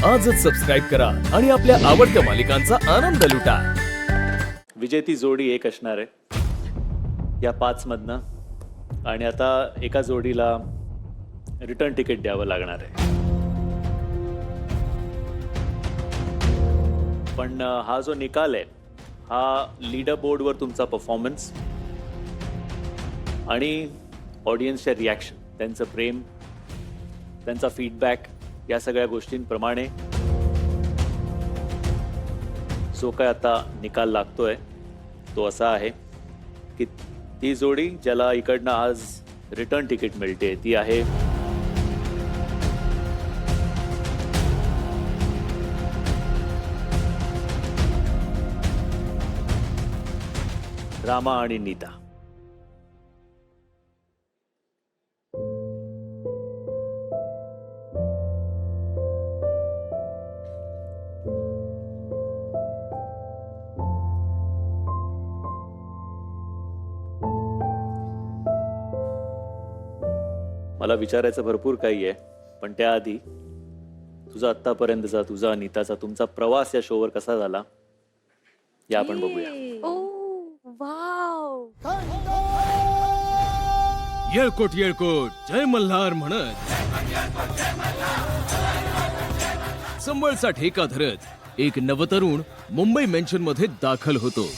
आजच सबस्क्राईब करा आणि आपल्या आवडत्या मालिकांचा आनंद लुटा. विजेती जोडी एक असणार आहे या 5 मधनं आणि आता एका जोडीला रिटर्न तिकीट द्यावं लागणार आहे. पण हा जो निकाल आहे हा लीडर बोर्डवर तुमचा परफॉर्मन्स आणि ऑडियन्सच्या रिॲक्शन, त्यांचं प्रेम, त्यांचा फीडबॅक या सगळ्या गोष्टींप्रमाणे जो काय आता निकाल लागतोय तो असा आहे की ती जोडी ज्याला इकडनं आज रिटर्न तिकीट मिळते ती आहे रामा आणि नीता. मला विचारायचं भरपूर काही आहे, पण त्याआधी तुझा आत्तापर्यंतचा, तुझा नीताचा, तुमचा प्रवास या शोवर कसा झाला या आपण बघूया. वाव, येळकोट येळकोट जय मल्हार म्हणत संबळचा ठेका धरत एक नवतरुण मुंबई मेन्शन मध्ये दाखल होतो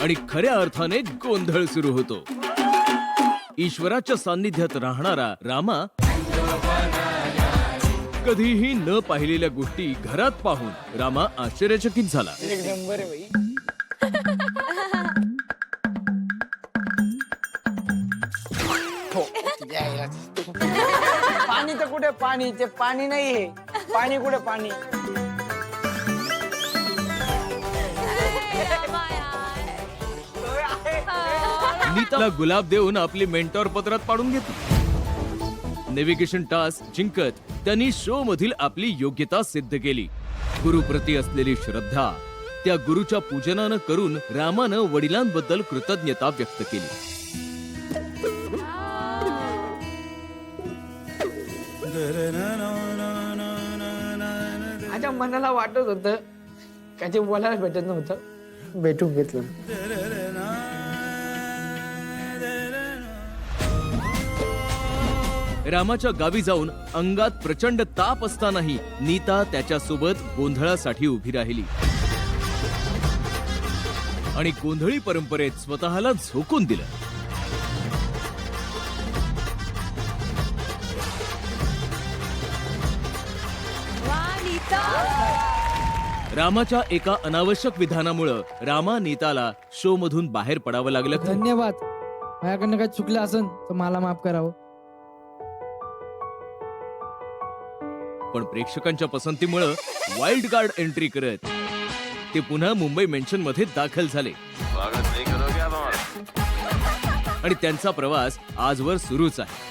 आणि खऱ्या अर्थाने गोंधळ सुरू होतो. ईश्वराच्या सान्निध्यात राहणारा रामा कधीही न पाहिलेल्या गोष्टी घरात पाहून रामा आश्चर्यचकित झाला. पाणी तर कुठे पाणी, ते पाणी नाही आहे. पाणी कुठे पाणी. नीताला गुलाब देऊन आपली मेंटॉर पत्रात पाडून घेतली. नेव्हिगेशन टास्क जिंकत त्यांनी शो मधील आपली योग्यता सिद्ध केली. गुरुप्रती असलेली श्रद्धा त्या गुरुच्या पूजनानं करून रामानं वडिलांबद्दल कृतज्ञता व्यक्त केली. माझ्या मनाला वाटत होतं का ते बोलायला भेटत नव्हतं, भेटून घेतलं. रामाच्या गावी जाऊन अंगात प्रचंड ताप असतानाही नीता त्याच्यासोबत गोंधळासाठी उभी राहिली आणि गोंधळी परंपरेत स्वतःला झोकून दिलं. रामाच्या एका अनावश्यक विधानामुळं रामा नीताला शो मधून बाहेर पडावं लागलं. धन्यवाद. माझ्याकडनं काही चुकलं असेल तर मला माफ करावं. पण प्रेक्षकांच्या पसंतीमुळं वाईल्ड कार्ड एंट्री करत ते पुन्हा मुंबई मेन्शन मध्ये दाखल झाले आणि त्यांचा प्रवास आजवर सुरूच आहे.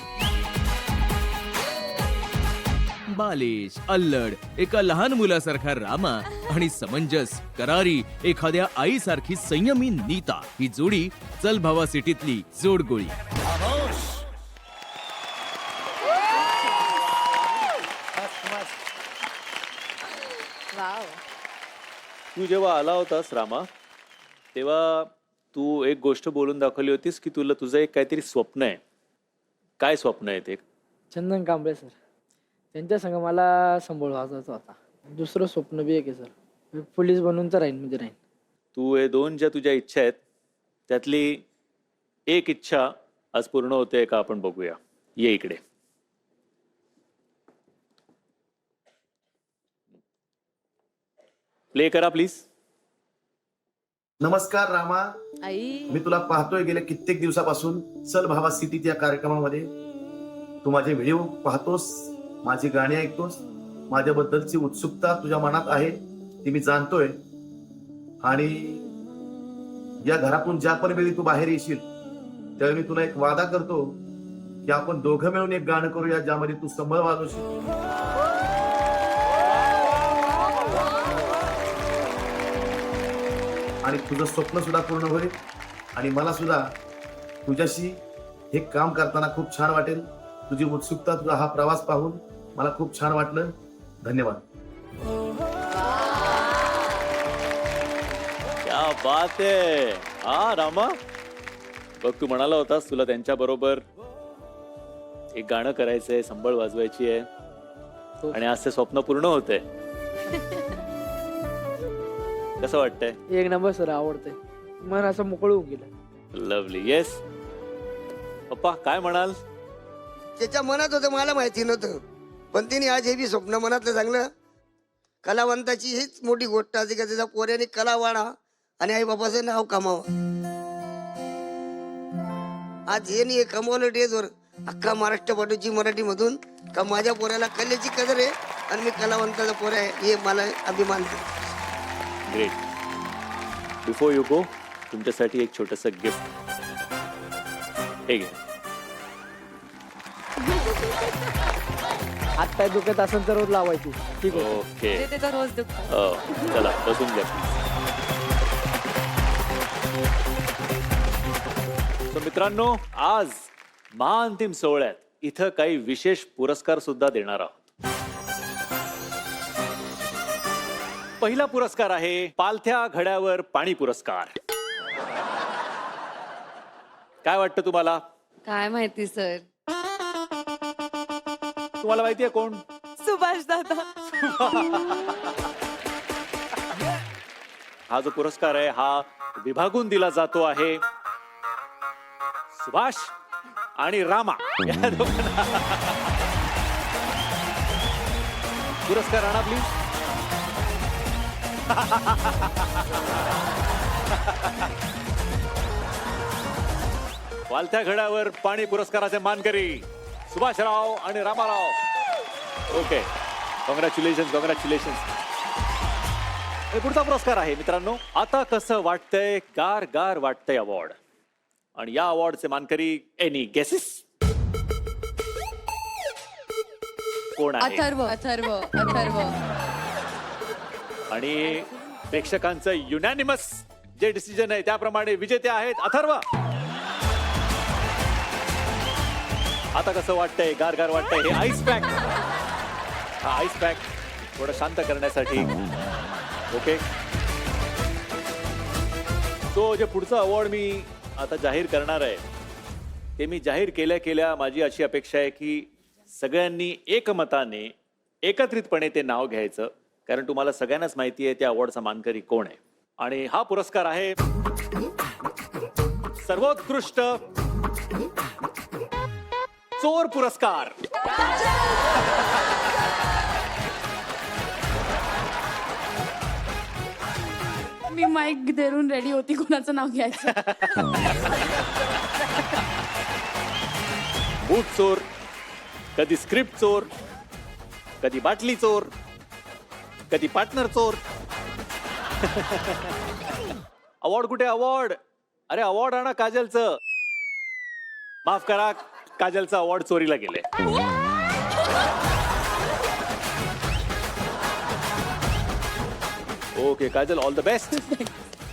बालिश, अल्लड, एका लहान मुलासारखा रामा आणि समंजस, करारी, एखाद्या आईसारखी संयमी नीता ही जोडी चल भावा सिटीतली जोडगोळी. तू जेव्हा आला होतास रामा तेव्हा तू एक गोष्ट बोलून दाखवली होतीस की तुला तुझं एक काहीतरी स्वप्न आहे. काय स्वप्न आहे ते? चंदन कांबळे सर, त्यांच्या संग मला संभळ वाजवायचा होता. दुसरं स्वप्न बी एक आहे सर, पोलीस बनून तर राहीन म्हणजे राहीन. तू हे 2 ज्या तुझ्या इच्छा आहेत त्यातली एक इच्छा आज पूर्ण होते का आपण बघूया. ये इकडे. प्ले करा प्लीज. नमस्कार रामा, आई मी तुला पाहतोय गेल्या कित्येक दिवसापासून चल भावा सिटीत या कार्यक्रमामध्ये. तू माझे व्हिडिओ पाहतोस, माझी गाणी ऐकतोस, माझ्याबद्दलची उत्सुकता तुझ्या मनात आहे ती मी जाणतोय. आणि या घरातून ज्या पण वेळी तू बाहेर येशील त्यावेळी मी तुला एक वादा करतो की आपण दोघं मिळून एक गाणं करूया ज्यामध्ये तू संबळ वाजवशील. आणि तुझं स्वप्न सुद्धा पूर्ण होईल आणि मला सुद्धा तुझ्याशी हे काम करताना खूप छान वाटेल. तुझी उत्सुकता, तुझा हा प्रवास पाहून मला खूप छान वाटलं. धन्यवाद. क्या बात आहे. हा रामा, बघ तू म्हणाला होतास तुला त्यांच्या बरोबर एक गाणं करायचंय, संबळ वाजवायची आहे हो. आणि आज ते स्वप्न पूर्ण होतंय. कसं वाटतंय? एक नंबर सर, आवडतंय. मन असं मोकळं होऊन गेलं. लवली. येस पप्पा, काय म्हणाल? त्याच्या मनात होतं मला माहिती नव्हतं, पण तिने आज हे बी स्वप्न मनातलं सांगलं. कलावंताची हीच मोठी गोष्ट असते का त्याचा पोऱ्याने कला वाढा आणि आई बाबाचं नाव कमावा. आज हे नाही कमवलं टेजवर अख्खा महाराष्ट्र पाठवची मराठीमधून का माझ्या पोऱ्याला कलेची कदर आहे आणि मी कलावंताचा पोऱ्या आहे, हे मला अभिमान आहे. ग्रेट. बिफोर यू गो, तुमच्यासाठी एक छोटस गिफ्ट. हे घे. हात पाय दुखत असेल तर रोज लावायची. ठीक आहे. ओके. ते त्याचा रोज दुखतो. हो, चला बसून घ्या please. So, मित्रांनो, आज महाअंतिम सोहळ्यात इथं काही विशेष पुरस्कार सुद्धा देणार आहोत. पहिला पुरस्कार आहे पालथ्या घड्यावर पाणी पुरस्कार. काय वाटतं तुम्हाला? काय माहिती सर. तुम्हाला माहितीये कोण? सुभाष दादा. हा जो पुरस्कार आहे हा विभागून दिला जातो आहे सुभाष आणि रामा या दोघांना. पुरस्कार आणा प्लीज. वालथ्या घड्यावर पाणी पुरस्काराचे मानकरी सुभाषराव आणि रामाराव. Okay, congratulation, congratulation. पुढचा पुरस्कार आहे मित्रांनो, आता कसं वाटतंय गार गार वाटतंय अवॉर्ड. आणि या अवॉर्डचे मानकरी एनी गेसेस? कोण आहे? अथर्व. अथर्व. अथर्व. आणि प्रेक्षकांचं युनॅनिमस जे डिसिजन आहे त्याप्रमाणे विजेते आहेत अथर्व. आता कसं वाटतंय गार गार वाटतंय. हे आईस पॅक, हा आईस पॅक थोडं शांत करण्यासाठी. ओके, तो जे पुढचं अवॉर्ड मी आता जाहीर करणार आहे ते मी जाहीर केल्या केल्या माझी अशी अपेक्षा आहे की सगळ्यांनी एकमताने एकत्रितपणे ते नाव घ्यायचं, कारण तुम्हाला सगळ्यांनाच माहिती आहे त्या अवॉर्डचा मानकरी कोण आहे. आणि हा पुरस्कार आहे सर्वोत्कृष्ट चोर पुरस्कार. मी माईक धरून रेडी होती कोणाचं नाव घ्यायचं. बूट चोर, कधी स्क्रिप्ट चोर, कधी बाटली चोर, कधी पार्टनर चोर. अवॉर्ड कुठे? अवॉर्ड, अरे अवॉर्ड आणा काजलचं. माफ करा, काजलचं अवॉर्ड चोरीला गेले. Okay Kajal, all the best.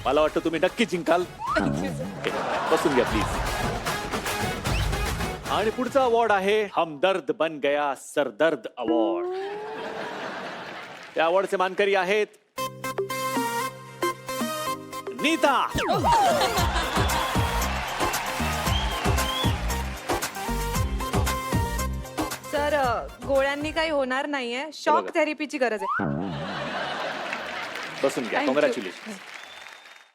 मला वाटतं तुम्ही नक्की जिंकाल. बसून घ्या प्लीज. आणि पुढचा अवॉर्ड आहे हमदर्द बन गया सरदर्द अवॉर्ड. त्या अवॉर्डचे मानकरी आहेत नीता. सर गोळ्यांनी काही होणार नाहीये, शॉक थेरपीची गरज आहे. बसून घ्या. Thank you. कॉंग्रॅच्युलेशन.